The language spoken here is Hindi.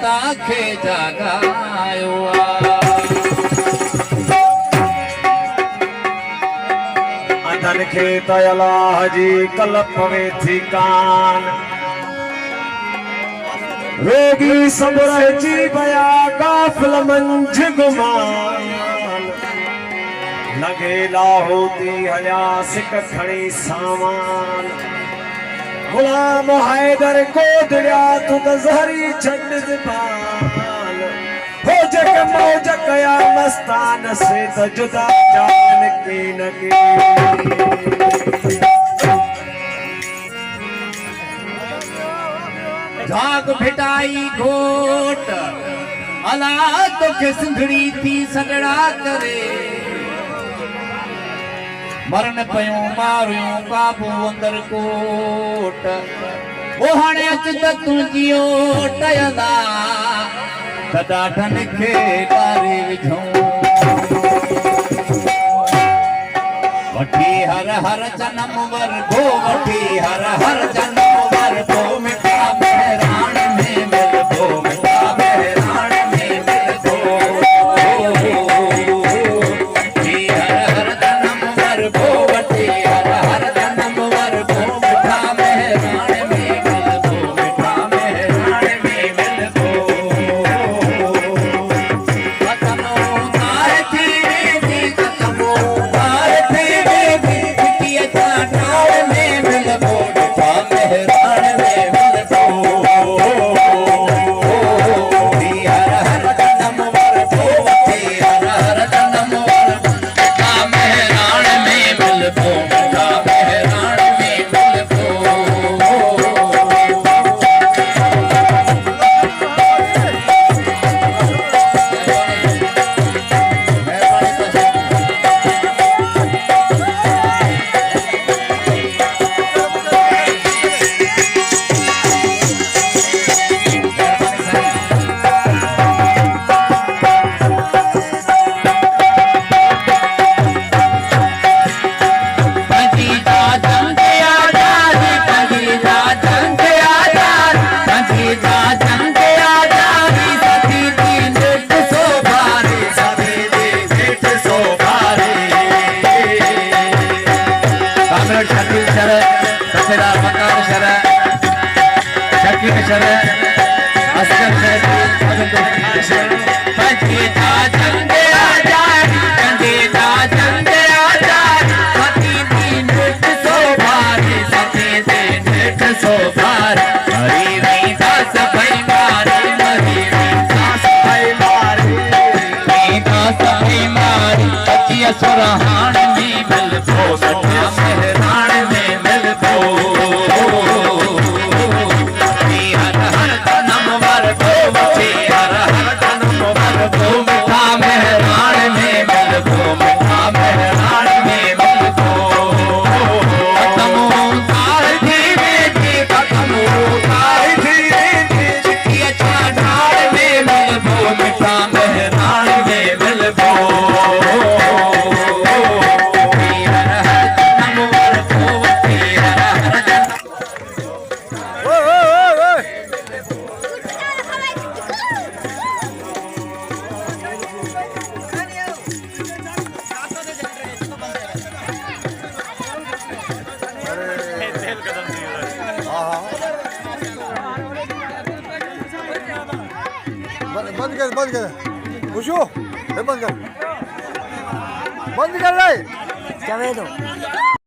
ताखे जगायो अदन खे त अलाह जी कल्प में थी कान रोगी सब रहिजी बया गाफिल मंझ गुमान लगे लाहौती हया सिक खड़ी सामान गुलाम हैदर को दिया तू त जहरी छंड पाल हो जग मौज कया मस्तान से त जुदा जान की नगी झाग भिटाई घोट अला तो के सिंधड़ी थी सगड़ा करे मरण पयो मारियो काबू अंदर कोट वो हाणे अच त तू जियो टयला सदा धन खे तारे विझूं वठी हर हर जन्म वर गो वठी हर हर जन्म वर गो मिठा मेहरान में मिल गो मिठा मेहरान में मिल गो वठी हर हर जन्म वर गो वठी हर हर जन्म वर गो मिठा मेहरान में मिल गो मिठा मेहरान में मिल गो वतनो तारे थी कतमो तारे थी सुरहान में मिल गो मेहरान में मिल गो हर हर जन्म वर गो हर हर जन्म वर गो मिठा मेहरान में मिल गो मिठा मेहरान में मिल गो कतमो तार थी बेटी कतमो तार थी बेटी चिट्ठिया चाढ़ में मिल गो मिठा मेहरान में मिल गो बंद कर खुशू बंद कर रहे क्या दो